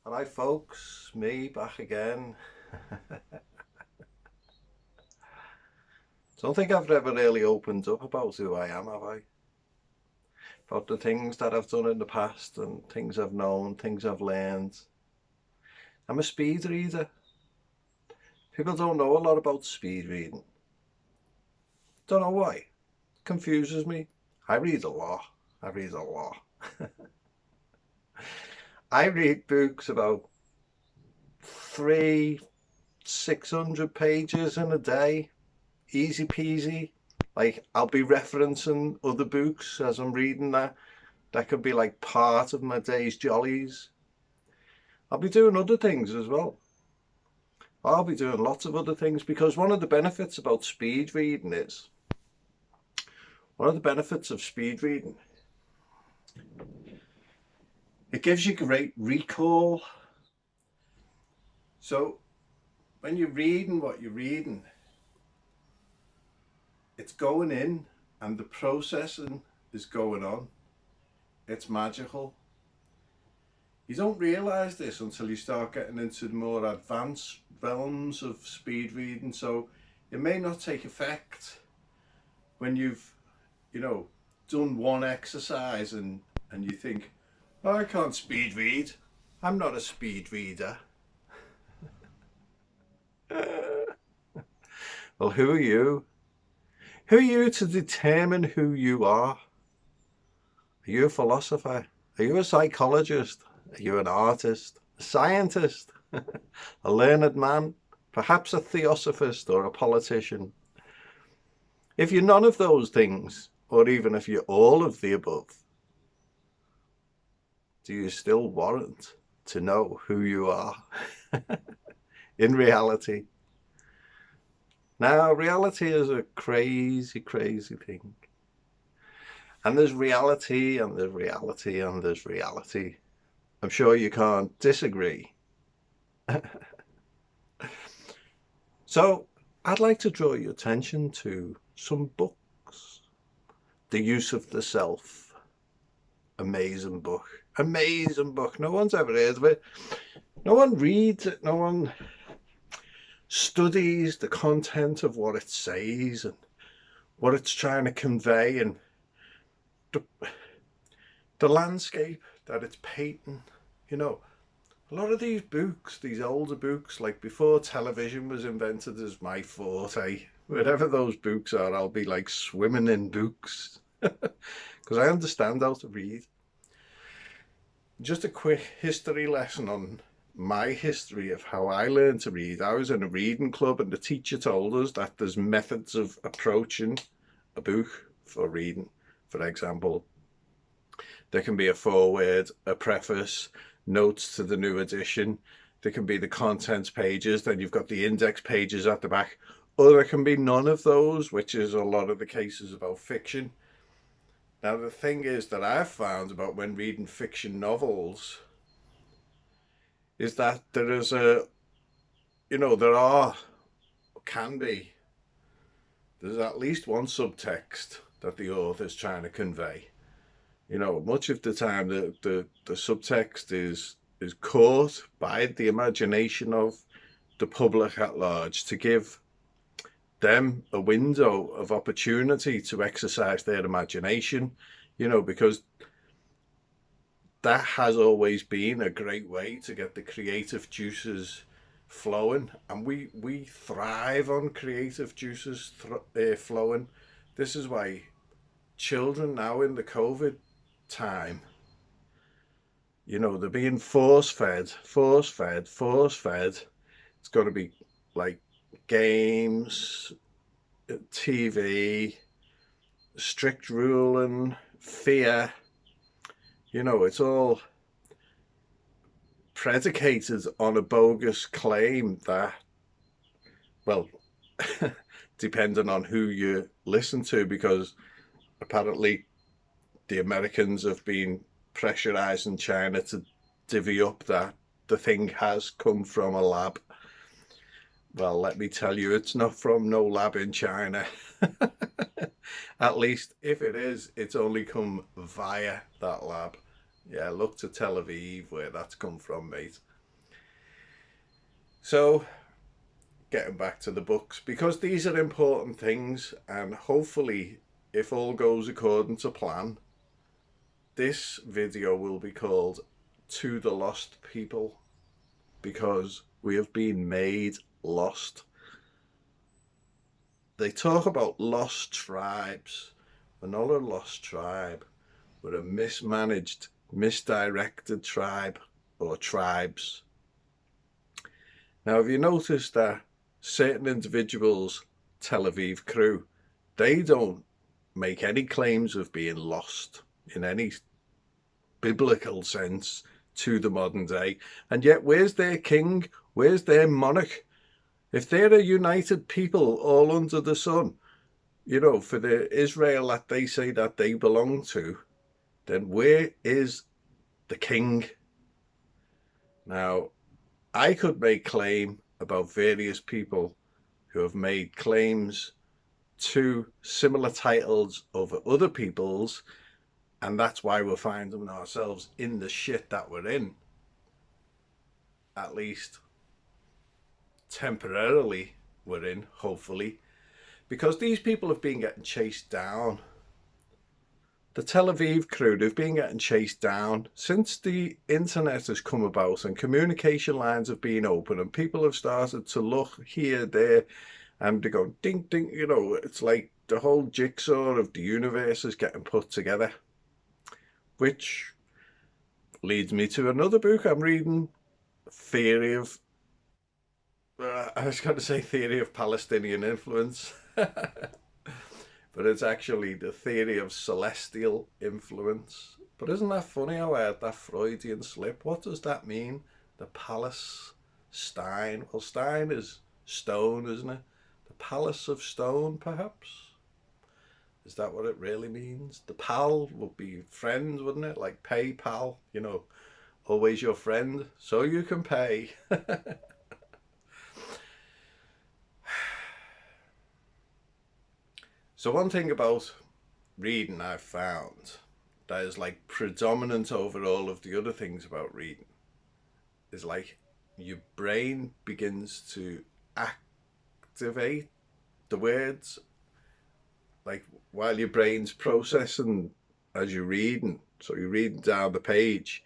Alright folks, me back again. Don't think I've ever really opened up about who I am, have I? About the things that I've done in the past and things I've known, things I've learned. I'm a speed reader. People don't know a lot about speed reading. Don't know why. It confuses me. I read a lot. I read a lot. I read books about 600 pages in a day. Easy peasy. Like, I'll be referencing other books as I'm reading that. That could be like part of my day's jollies. I'll be doing other things as well. I'll be doing lots of other things because one of the benefits about speed reading is, one of the benefits of speed reading, it gives you great recall. So when you're reading what you're reading, it's going in and the processing is going on. It's magical. You don't realise this until you start getting into the more advanced realms of speed reading. So it may not take effect when you've, done one exercise and you think, oh, I can't speed read. I'm not a speed reader. Well, who are you? Who are you to determine who you are? Are you a philosopher? Are you a psychologist? Are you an artist? A scientist? A learned man? Perhaps a theosophist or a politician? If you're none of those things, or even if you're all of the above, do you still warrant to know who you are in reality? Now, reality is a crazy, crazy thing. And there's reality, and there's reality, and there's reality. I'm sure you can't disagree. So, I'd like to draw your attention to some books. The Use of the Self. Amazing book. Amazing book. No one's ever heard of it. No one reads it. No one studies the content of what it says and what it's trying to convey, and the landscape that it's painting. A lot of these books, these older books, like before television was invented, is my forte. Whatever those books are, I'll be like swimming in books because I understand how to read. Just a quick history lesson on my history of how I learned to read. I was in a reading club and the teacher told us that there's methods of approaching a book for reading. For example, there can be a foreword, a preface, notes to the new edition. There can be the contents pages, then you've got the index pages at the back. Or there can be none of those, which is a lot of the cases about fiction. Now, the thing is that I've found about when reading fiction novels is that there is can be, there's at least one subtext that the author's trying to convey. Much of the time the subtext is caught by the imagination of the public at large to give them a window of opportunity to exercise their imagination, because that has always been a great way to get the creative juices flowing, and we thrive on creative juices flowing. This is why children now in the COVID time, they're being force fed. It's got to be like games, TV, strict ruling, fear. It's all predicated on a bogus claim that, well, depending on who you listen to, because apparently the Americans have been pressurizing China to divvy up that the thing has come from a lab. Well, let me tell you, it's not from no lab in China. At least if it is, it's only come via that lab. Yeah, look to Tel Aviv where that's come from, mate. So, getting back to the books, because these are important things, and hopefully, if all goes according to plan, this video will be called To the Lost People, because we have been made lost. They talk about lost tribes. We're not a lost tribe. We're a mismanaged, misdirected tribe, or tribes. Now, have you noticed that certain individuals, Tel Aviv crew, they don't make any claims of being lost in any biblical sense to the modern day. And yet, where's their king? Where's their monarch? If they're a united people all under the sun, you know, for the Israel that they say that they belong to, then where is the king? Now, I could make claim about various people who have made claims to similar titles over other people's, and that's why we're finding ourselves in the shit that we're in. At least temporarily we're in, hopefully, because these people have been getting chased down. The Tel Aviv crew, they've been getting chased down since the internet has come about and communication lines have been open and people have started to look here, there, and they go ding, ding, you know, it's like the whole jigsaw of the universe is getting put together. Which leads me to another book I'm reading, Theory of, I was going to say Theory of Palestinian Influence. But it's actually the theory of celestial influence. But isn't that funny how I had that Freudian slip? What does that mean? The palace Stein. Well, Stein is stone, isn't it? The palace of stone, perhaps? Is that what it really means? The pal would be friend, wouldn't it? Like pay pal, you know, always your friend, so you can pay. So one thing about reading I've found that is like predominant over all of the other things about reading is like your brain begins to activate the words, like while your brain's processing as you're reading. So you're reading down the page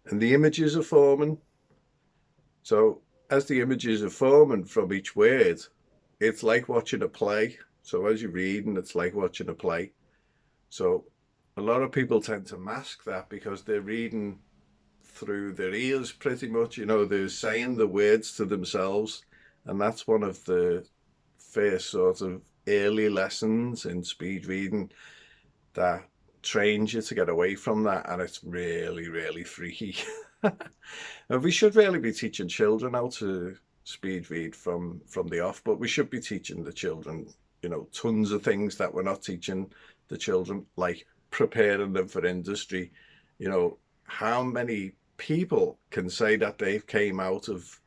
and the images are forming. So as the images are forming from each word, it's like watching a play. So as you're reading, it's like watching a play. So a lot of people tend to mask that because they're reading through their ears pretty much, you know, they're saying the words to themselves. And that's one of the first sort of early lessons in speed reading that trains you to get away from that. And it's really, really freaky. And we should really be teaching children how to speed read from the off, but we should be teaching the children, you know, tons of things that we're not teaching the children, like preparing them for industry. You know, how many people can say that they've came out of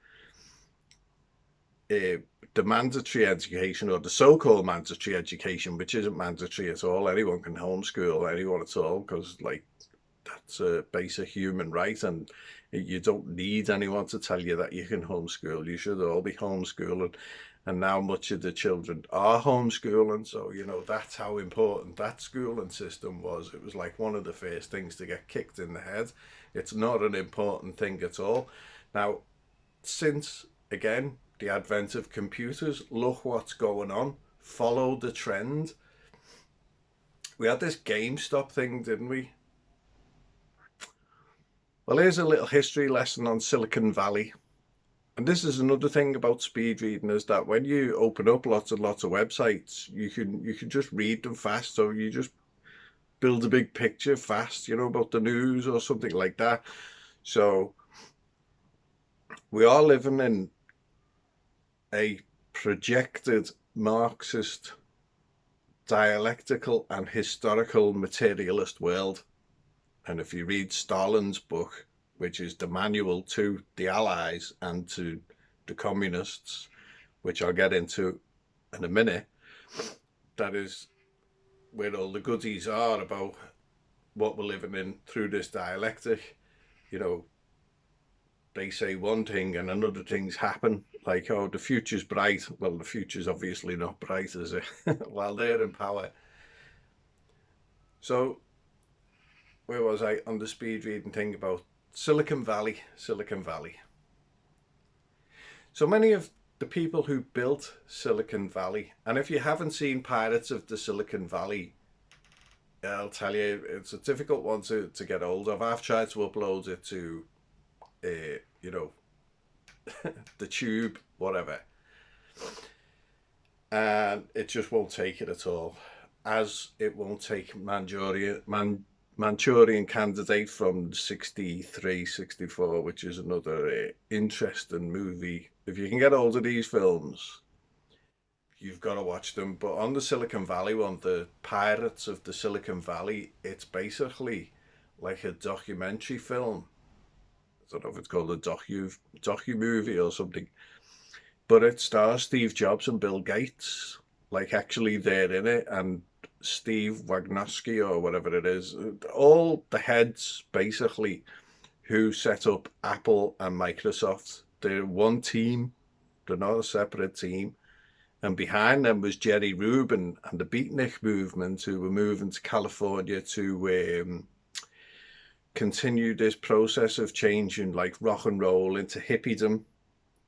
the mandatory education, or the so-called mandatory education, which isn't mandatory at all. Anyone can homeschool anyone at all, because like that's a basic human right, and you don't need anyone to tell you that you can homeschool. You should all be homeschooling. And now much of the children are homeschooling. So, you know, that's how important that schooling system was. It was like one of the first things to get kicked in the head. It's not an important thing at all. Now, since, again, the advent of computers, look what's going on. Follow the trend. We had this GameStop thing, didn't we? Well, here's a little history lesson on Silicon Valley. And this is another thing about speed reading, is that when you open up lots and lots of websites, you can just read them fast. So you just build a big picture fast, you know, about the news or something like that. So we are living in a projected Marxist, dialectical and historical materialist world. And if you read Stalin's book, which is the manual to the Allies and to the communists, which I'll get into in a minute, that is where all the goodies are about what we're living in through this dialectic. You know, they say one thing and another things happen. Like, oh, the future's bright. Well, the future's obviously not bright, is it? While they're in power. So, where was I on the speed reading thing about Silicon Valley? Silicon Valley. So many of the people who built Silicon Valley, and if you haven't seen Pirates of the Silicon Valley, I'll tell you, it's a difficult one to get hold of. I've tried to upload it to, you know, the tube, whatever, and it just won't take it at all. As it won't take Manchurian Candidate from 63, 64, which is another interesting movie. If you can get hold of these films, you've got to watch them. But on the Silicon Valley one, the Pirates of the Silicon Valley, it's basically like a documentary film. I don't know if it's called a docu movie or something, but it stars Steve Jobs and Bill Gates, like actually they're in it, and Steve Wagnoski or whatever it is, all the heads basically who set up Apple and Microsoft. They're one team, they're not a separate team. And behind them was Jerry Rubin and the Beatnik movement, who were moving to California to continue this process of changing like rock and roll into hippiedom.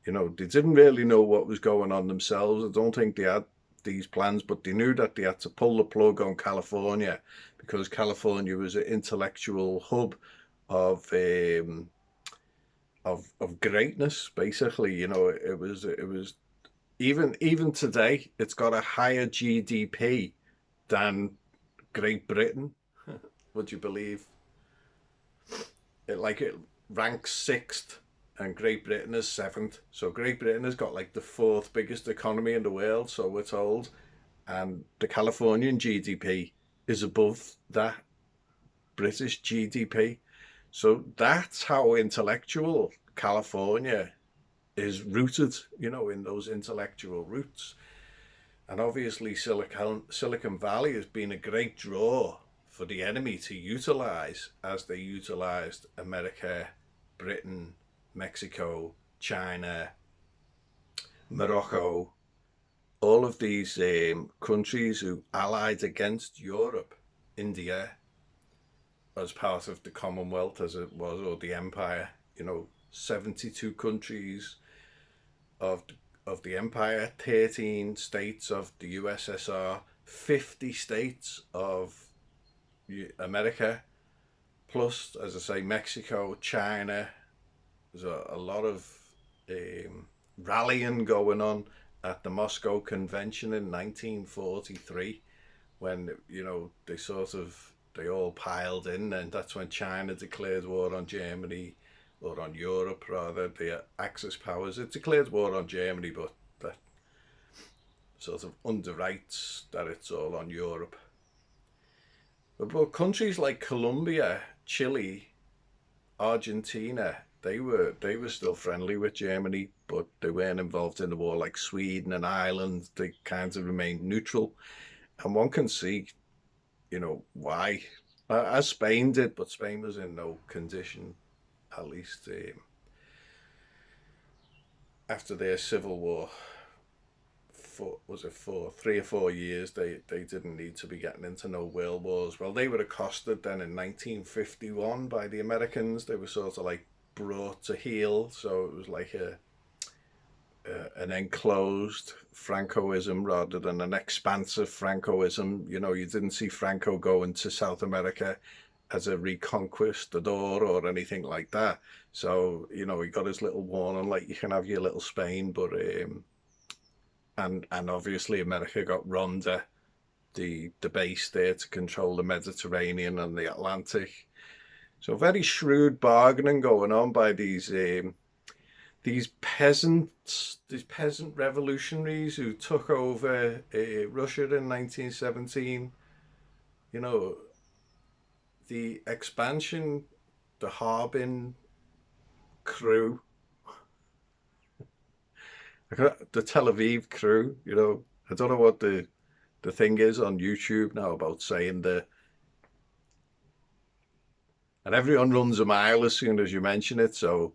You know, they didn't really know what was going on themselves. I don't think they had these plans, but they knew that they had to pull the plug on California because California was an intellectual hub of greatness. Basically, you know, it was even today, it's got a higher GDP than Great Britain. Would you believe? It ranks sixth and Great Britain is seventh. So Great Britain has got like the fourth biggest economy in the world, so we're told. And the Californian GDP is above that British GDP. So that's how intellectual California is rooted, you know, in those intellectual roots. And obviously Silicon Valley has been a great draw for the enemy to utilize, as they utilized America, Britain, Mexico, China, Morocco, all of these countries who allied against Europe, India, as part of the Commonwealth as it was, or the Empire, you know, 72 countries of the Empire, 13 states of the USSR, 50 states of America, plus, as I say, Mexico, China. There's a lot of rallying going on at the Moscow Convention in 1943, when, you know, they all piled in, and that's when China declared war on Germany, or on Europe rather, the Axis powers. It declared war on Germany, but that sort of underwrites that it's all on Europe. But countries like Colombia, Chile, Argentina, they were still friendly with Germany, but they weren't involved in the war. Like Sweden and Ireland, they kind of remained neutral, and one can see, you know, why, as Spain did, but Spain was in no condition, at least after their civil war. For 3 or 4 years, they didn't need to be getting into no world wars. Well, they were accosted then in 1951 by the Americans. They were sort of like brought to heel, so it was like an enclosed Francoism rather than an expansive Francoism. You know, you didn't see Franco going to South America as a reconquistador or anything like that. So, you know, he got his little warning, like, you can have your little Spain, but and obviously America got Ronda, the base there to control the Mediterranean and the Atlantic. So very shrewd bargaining going on by these peasants, these peasant revolutionaries who took over Russia in 1917. You know, the expansion, the Harbin crew, the Tel Aviv crew, you know, I don't know what the thing is on YouTube now about saying and everyone runs a mile as soon as you mention it. So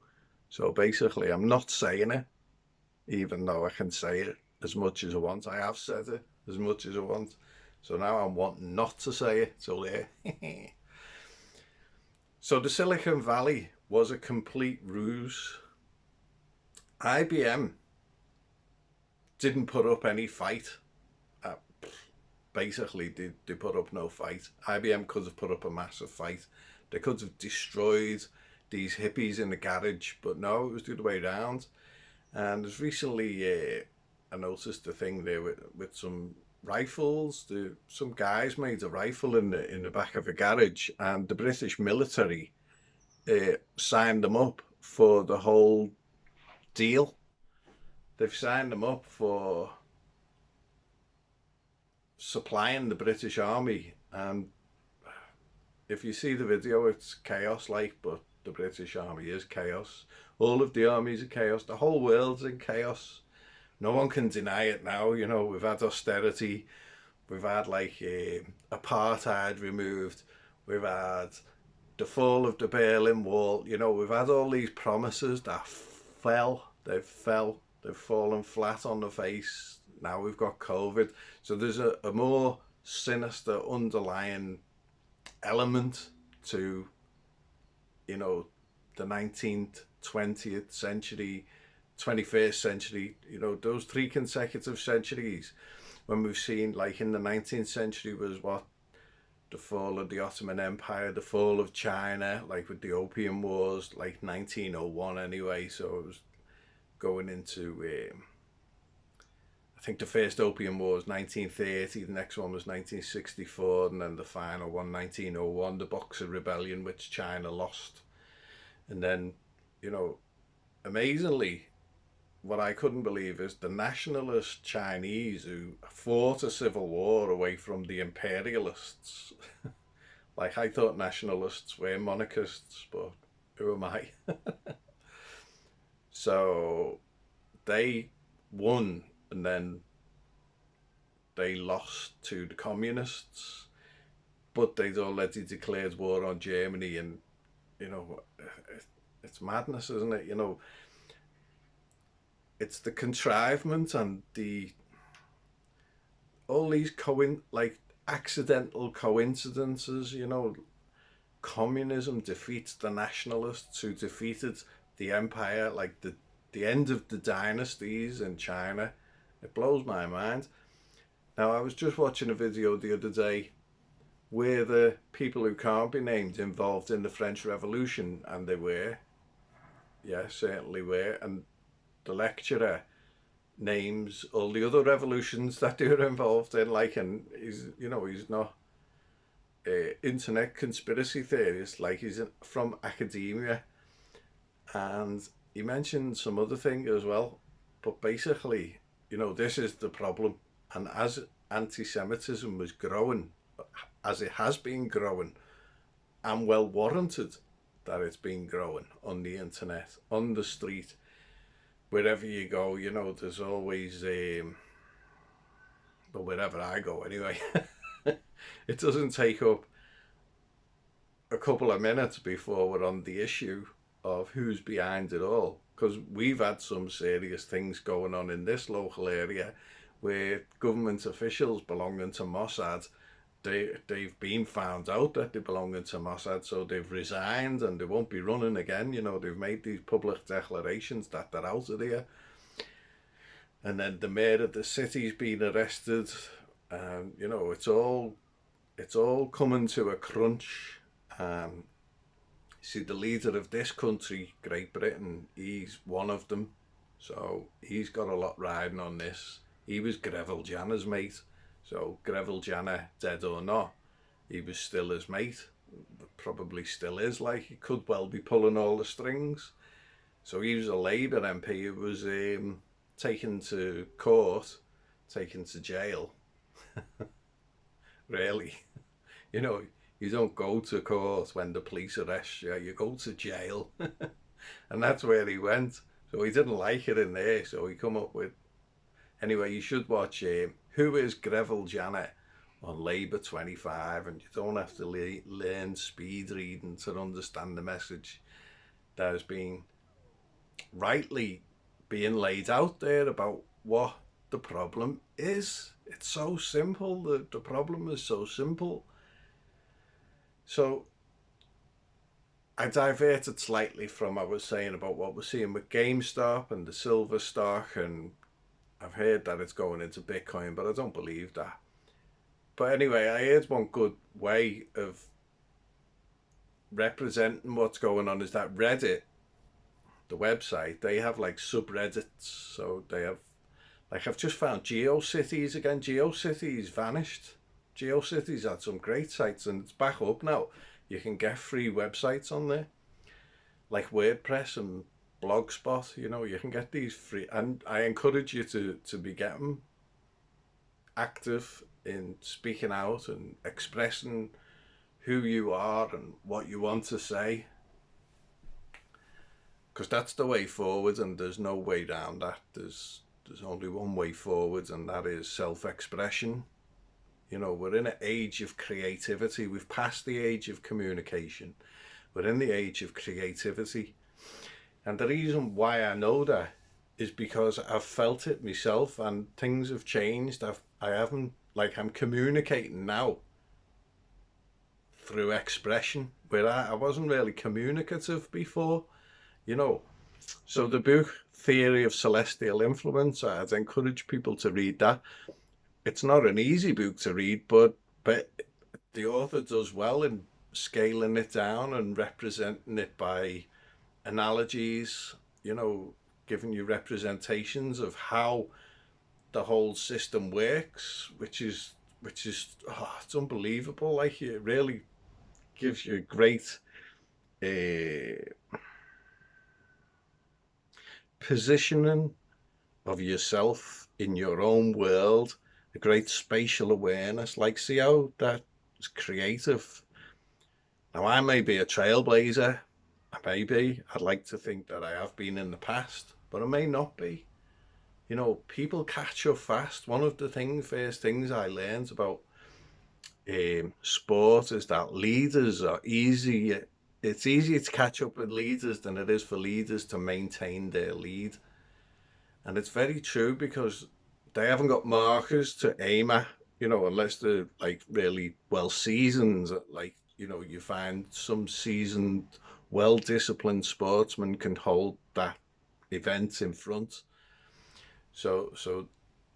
So basically, I'm not saying it, even though I can say it as much as I want. I have said it as much as I want. So now I'm wanting not to say it. So there. So the Silicon Valley was a complete ruse. IBM didn't put up any fight. Uh, Basically, they put up no fight. IBM could have put up a massive fight. They could have destroyed these hippies in the garage, but no, it was the other way around. And there's recently, I noticed a thing there with some rifles. Some guys made a rifle in the back of a garage, and the British military signed them up for the whole deal. They've signed them up for supplying the British Army, and if you see the video, it's chaos like, but the British Army is chaos. All of the armies are chaos. The whole world's in chaos. No one can deny it now. You know, we've had austerity, we've had like apartheid removed, we've had the fall of the Berlin Wall. You know, we've had all these promises that they've fallen flat on the face. Now we've got COVID. So there's a more sinister underlying element to, you know, the 19th, 20th century, 21st century, you know, those three consecutive centuries when we've seen, like in the 19th century was what, the fall of the Ottoman Empire, the fall of China, like with the Opium Wars, like 1901 anyway. So it was going into, I think the first Opium War was 1930, the next one was 1964, and then the final one, 1901, the Boxer Rebellion, which China lost. And then, you know, amazingly, what I couldn't believe is the nationalist Chinese who fought a civil war away from the imperialists. Like, I thought nationalists were monarchists, but who am I? So they won, and then they lost to the communists, but they'd already declared war on Germany, and you know, it's madness, isn't it? You know, it's the contrivement and the all these like accidental coincidences. You know, communism defeats the nationalists who defeated the empire, like the end of the dynasties in China. It blows my mind. Now, I was just watching a video the other day where the people who can't be named involved in the French Revolution, and they were, yeah, certainly were, and the lecturer names all the other revolutions that they were involved in, like, and he's, you know, he's not internet conspiracy theorist, like he's from academia, and he mentioned some other thing as well, but basically, you know, this is the problem, and as anti-Semitism was growing, as it has been growing, and well warranted that it's been growing on the internet, on the street, wherever you go, you know, there's always but wherever I go anyway, it doesn't take up a couple of minutes before we're on the issue of who's behind it all, because we've had some serious things going on in this local area where government officials belonging to Mossad, they've been found out that they belong to Mossad, so they've resigned and they won't be running again. You know, they've made these public declarations that they're out of there. And then the mayor of the city's been arrested. You know, it's all coming to a crunch. See, the leader of this country, Great Britain, he's one of them. So he's got a lot riding on this. He was Greville Janner's mate. So Greville Janner, dead or not, he was still his mate. Probably still is, like, he could well be pulling all the strings. So he was a Labour MP who was taken to court, taken to jail. Really. You know, you don't go to court when the police arrest you, you go to jail. And that's where he went. So he didn't like it in there, so he come up with... Anyway, you should watch Who is Greville Janner on Labour 25, and you don't have to learn speed reading to understand the message that has been rightly being laid out there about what the problem is. It's so simple. The problem is so simple. So I diverted slightly from I was saying about what we're seeing with GameStop and the silver stock, and I've heard that it's going into Bitcoin, but I don't believe that. But anyway, I heard one good way of representing what's going on is that Reddit, the website, they have like subreddits. So they have, like, I've just found GeoCities again. GeoCities vanished. GeoCities had some great sites and it's back up now. You can get free websites on there, like WordPress and Blogspot. You know, you can get these free, and I encourage you to be getting active in speaking out and expressing who you are and what you want to say, because that's the way forward, and there's no way down that. There's only one way forward, and that is self-expression. You know, we're in an age of creativity. We've passed the age of communication. We're in the age of creativity. And the reason why I know that is because I've felt it myself, and things have changed. I haven't, like, I'm communicating now through expression, where I wasn't really communicative before, you know. So the book Theory of Celestial Influence, I'd encourage people to read that. It's not an easy book to read, but the author does well in scaling it down and representing it by analogies, you know, giving you representations of how the whole system works, which is it's unbelievable. Like, it really gives you a great positioning of yourself in your own world, a great spatial awareness. Like, see how that's creative. Now, I may be a trailblazer. I may be. I'd like to think that I have been in the past, but I may not be. You know, people catch up fast. One of the first things I learned about sport is that leaders are easy. It's easier to catch up with leaders than it is for leaders to maintain their lead. And it's very true, because they haven't got markers to aim at, you know, unless they're like really well seasoned. Like, you know, you find some seasoned, well disciplined sportsmen can hold that event in front. So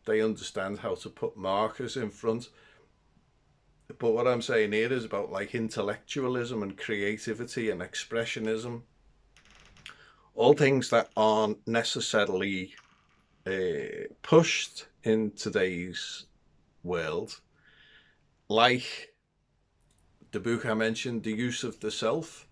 they understand how to put markers in front. But what I'm saying here is about like intellectualism and creativity and expressionism, all things that aren't necessarily pushed in today's world. Like the book I mentioned, The Use of the Self,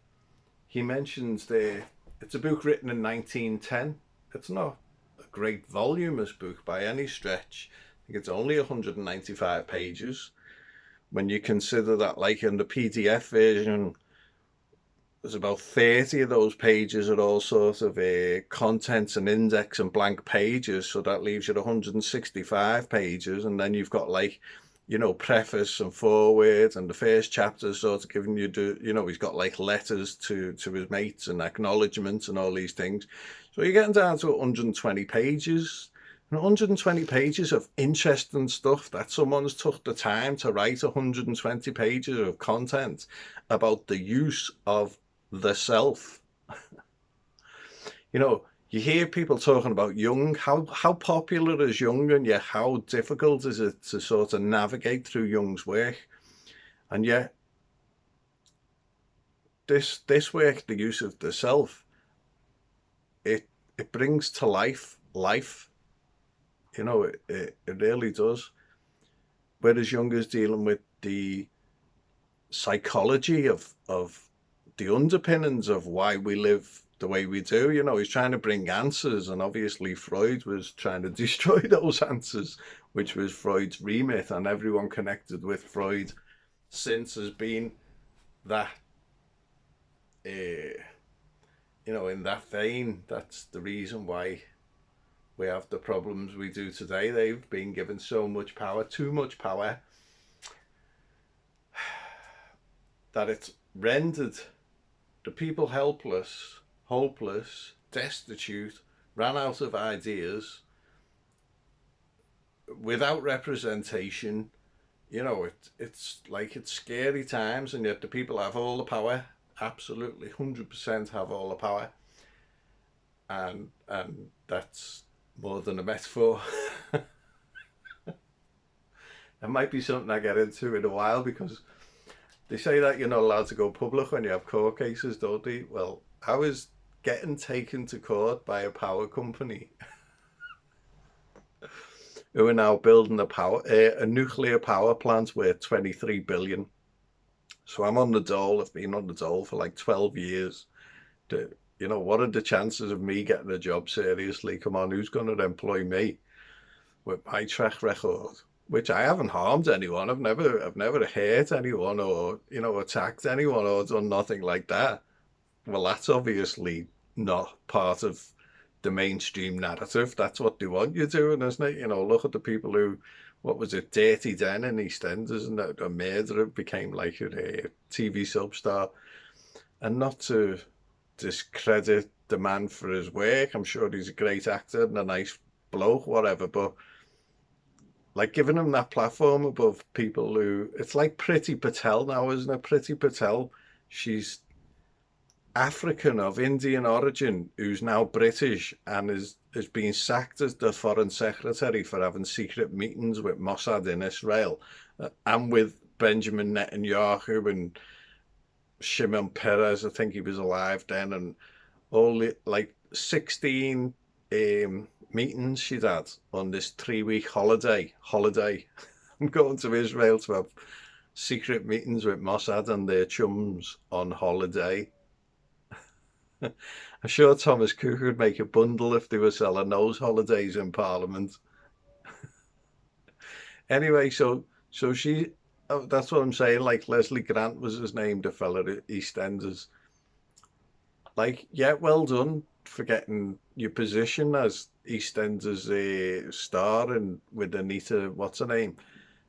he mentions there, it's a book written in 1910. It's not a great voluminous book by any stretch. I think it's only 195 pages. When you consider that, like, in the PDF version, there's about 30 of those pages are all sorts of contents and index and blank pages, so that leaves you 165 pages, and then you've got, like, you know, preface and foreword, and the first chapter sort of giving you you know, he's got like letters to his mates and acknowledgements and all these things. So you're getting down to 120 pages. 120 pages of interesting stuff that someone's took the time to write. 120 pages of content about the use of the self. You know, you hear people talking about Jung. How popular is Jung, and yet how difficult is it to sort of navigate through Jung's work? And yet this work, the use of the self, it brings to life. You know, it really does. Whereas Jung is dealing with the psychology of the underpinnings of why we live the way we do. You know, he's trying to bring answers, and obviously Freud was trying to destroy those answers, which was Freud's remit, and everyone connected with Freud since has been that, you know, in that vein. That's the reason why we have the problems we do today. They've been given so much power, too much power, that it's rendered the people helpless, hopeless, destitute, ran out of ideas, without representation. You know, it's like it's scary times, and yet the people have all the power. Absolutely, 100% have all the power, and that's more than a metaphor. It might be something I get into in a while, because they say that you're not allowed to go public when you have court cases, don't they? Well, I was getting taken to court by a power company who are now building a nuclear power plant worth 23 billion. So I'm on the dole. I've been on the dole for like 12 years. You know, what are the chances of me getting a job? Seriously, come on, who's going to employ me with my track record? Which I haven't harmed anyone. I've never hurt anyone, or, you know, attacked anyone, or done nothing like that. Well, that's obviously not part of the mainstream narrative. That's what they want you doing, isn't it? You know, look at the people who, what was it, Dirty Den in EastEnders, and a murderer became like a TV substar. And not to discredit the man for his work, I'm sure he's a great actor and a nice bloke, whatever, but like giving him that platform above people who, it's like Priti Patel now, isn't it? Priti Patel, she's African of Indian origin, who's now British, and is being sacked as the foreign secretary for having secret meetings with Mossad in Israel, and with Benjamin Netanyahu and Shimon Peres. I think he was alive then, and all like 16 meetings she'd had on this 3-week holiday. I'm going to Israel to have secret meetings with Mossad and their chums on holiday. I'm sure Thomas Cook would make a bundle if they were selling those holidays in Parliament. Anyway, so she, oh, that's what I'm saying. Like Leslie Grant was his name, the fella at EastEnders. Like, yeah, well done for getting your position as EastEnders star, and with Anita, what's her name?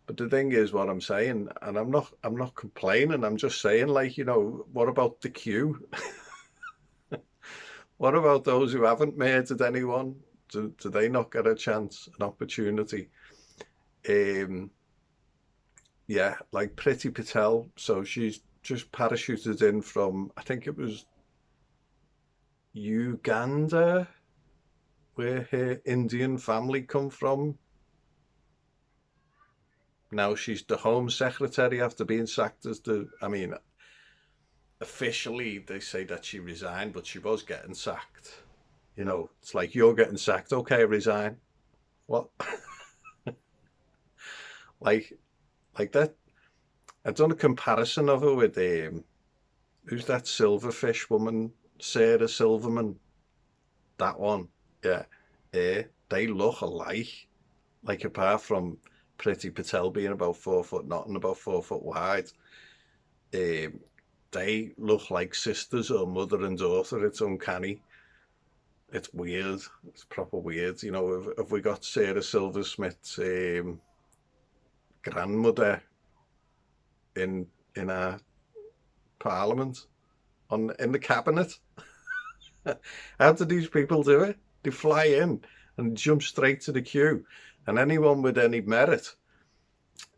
But the thing is, what I'm saying, and I'm not complaining. I'm just saying, like, you know, what about the queue? What about those who haven't murdered anyone? Do they not get a chance, an opportunity? Um, yeah, like Priti Patel. So she's just parachuted in from, I think it was Uganda, where her Indian family come from. Now she's the Home Secretary after being sacked as I mean, officially they say that she resigned, but she was getting sacked. You know, it's like, you're getting sacked, okay, resign. What? like, like that. I've done a comparison of her with who's that silverfish woman, Sarah Silverman. That one, yeah. They look alike. Like, apart from Priti Patel being about 4 foot not and about 4 foot wide, um, they look like sisters or mother and daughter. It's uncanny. It's weird. It's proper weird. You know, have we got Sarah Silversmith's grandmother in our parliament, in the cabinet? How do these people do it? They fly in and jump straight to the queue, and anyone with any merit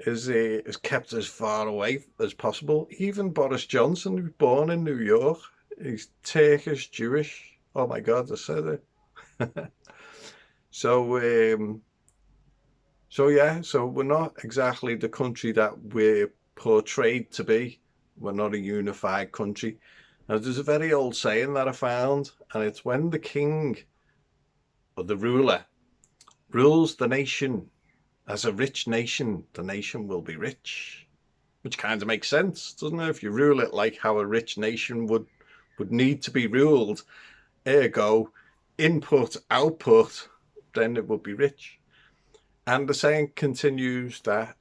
is kept as far away as possible. Even Boris Johnson, who's born in New York, he's Turkish Jewish. Oh my God, I said it. So yeah, so we're not exactly the country that we're portrayed to be. We're not a unified country. Now, there's a very old saying that I found, and it's, when the king or the ruler rules the nation as a rich nation, the nation will be rich. Which kind of makes sense, doesn't it? If you rule it like how a rich nation would need to be ruled, ergo, input, output, then it would be rich. And the saying continues that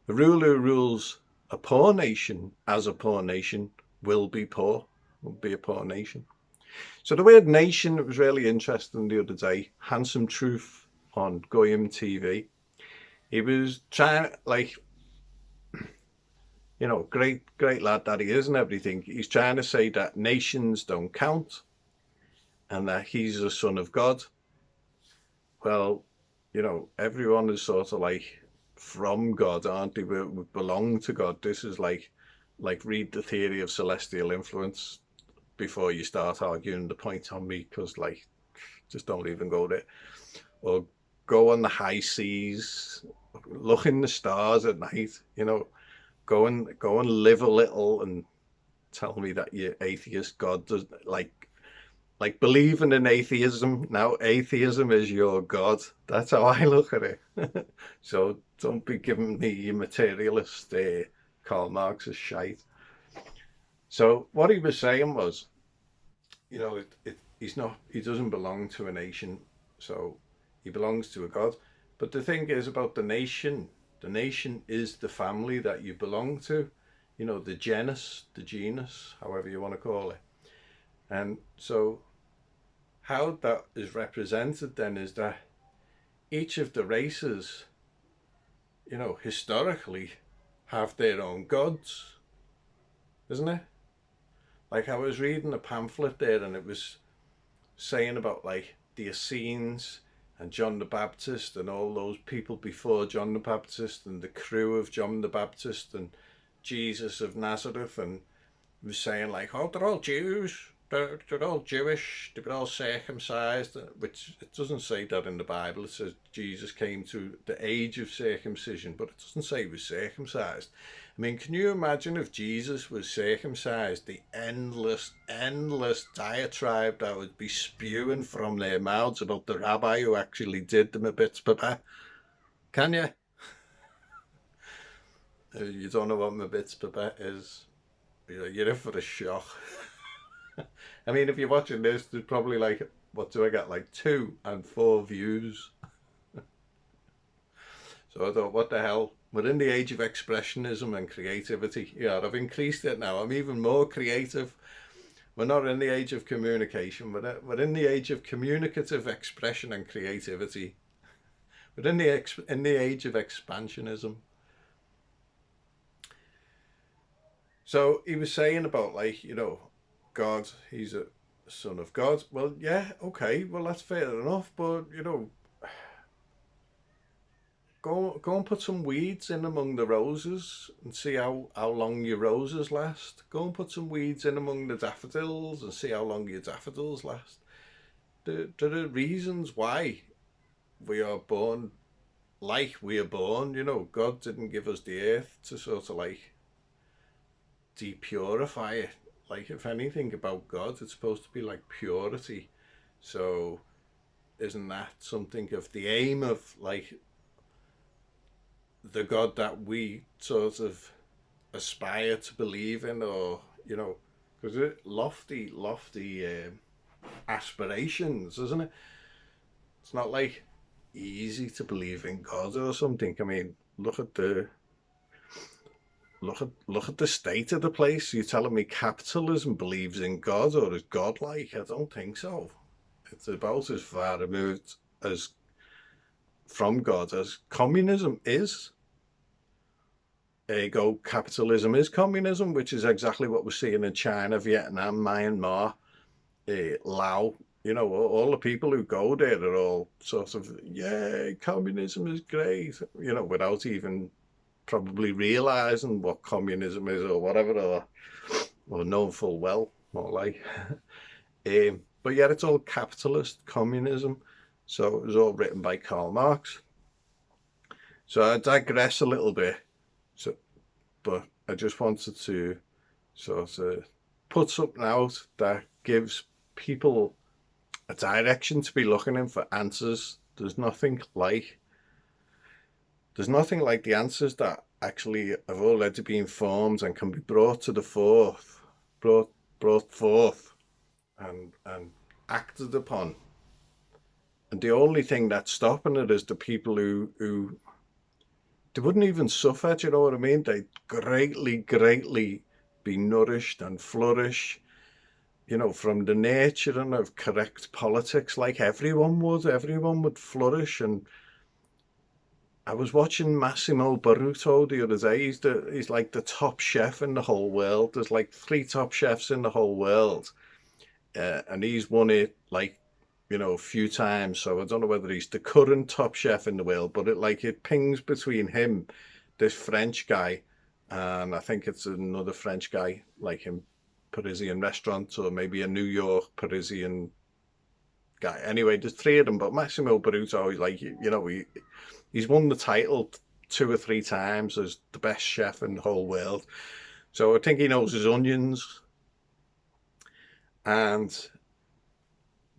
the ruler who rules a poor nation as a poor nation will be poor, will be a poor nation. So the word nation, it was really interesting the other day. Handsome Truth on Goyim TV. He was trying, like, you know, great lad that he is and everything. He's trying to say that nations don't count. and that he's a son of God. Well, you know, everyone is sort of like from God, aren't they? We belong to God. This is like read the theory of celestial influence before you start arguing the point on me, because like just don't even go there. Or go on the high seas, look in the stars at night, you know, go and live a little and tell me that your atheist God does like believing in atheism. Now atheism is your God. That's how I look at it. So don't be giving me your materialist Karl Marx's shite. So what he was saying was, you know, he doesn't belong to a nation, so he belongs to a God. But the thing is about the nation is the family that you belong to, you know, the genus, however you want to call it. And so how that is represented then is that each of the races, you know, historically have their own gods, isn't it? Like I was reading a pamphlet there and it was saying about like the Essenes and John the Baptist and all those people before John the Baptist and the crew of John the Baptist and Jesus of Nazareth, and it was saying like, oh, they're all Jews, they're all Jewish, they were all circumcised, which it doesn't say that in the Bible. It says Jesus came to the age of circumcision, but it doesn't say he was circumcised. I mean, can you imagine if Jesus was circumcised, the endless diatribe that would be spewing from their mouths about the rabbi who actually did them a bit, Papa? Can you? You don't know what Mabitz Papa is, you're in for a shock. I mean, if you're watching this, there's probably like, what do I get, like 2 and 4 views. So I thought, what the hell? We're in the age of expressionism and creativity. Yeah, I've increased it now. I'm even more creative. We're not in the age of communication. We're in the age of communicative expression and creativity. We're in the age of expansionism. So he was saying about like, you know, God, he's a son of God. Well, yeah, okay, well that's fair enough, but you know, go and put some weeds in among the roses and see how long your roses last. Go and put some weeds in among the daffodils and see how long your daffodils last. There are reasons why we are born like we are born. You know, God didn't give us the earth to sort of like depurify it. Like, if anything about God, it's supposed to be like purity. So isn't that something of the aim of like the God that we sort of aspire to believe in? Or, you know, because it lofty aspirations, isn't it? It's not like easy to believe in God or something. I mean, look at the state of the place. You're telling me capitalism believes in God or is godlike? I don't think so. It's about as far removed as from God as communism is. Ergo, capitalism is communism, which is exactly what we're seeing in China, Vietnam, Myanmar, Laos. You know, all the people who go there are all sort of, yeah, communism is great, you know, without even probably realizing what communism is or whatever, or knowing full well, more like. But yeah, it's all capitalist communism. So it was all written by Karl Marx. So I digress a little bit. So, but I just wanted to sort of put something out that gives people a direction to be looking in for answers. There's nothing like the answers that actually have already been formed and can be brought to the brought forth and acted upon. And the only thing that's stopping it is the people who they wouldn't even suffer, do you know what I mean? They'd greatly be nourished and flourish, you know, from the nurturing of correct politics, like everyone would flourish. And I was watching Massimo Baruto the other day. He's like the top chef in the whole world. There's like 3 top chefs in the whole world. and he's won it like, you know, a few times. So I don't know whether he's the current top chef in the world, but it pings between him, this French guy, and I think it's another French guy like him, Parisian restaurant, or maybe a New York Parisian guy. Anyway, there's three of them, but Massimo Bottura, he's like, you know, he's won the title two or three times as the best chef in the whole world. So I think he knows his onions. And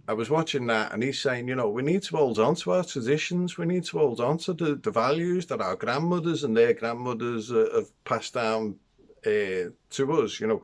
I was watching that, and he's saying, you know, we need to hold on to our traditions. We need to hold on to the values that our grandmothers and their grandmothers have passed down to us. You know,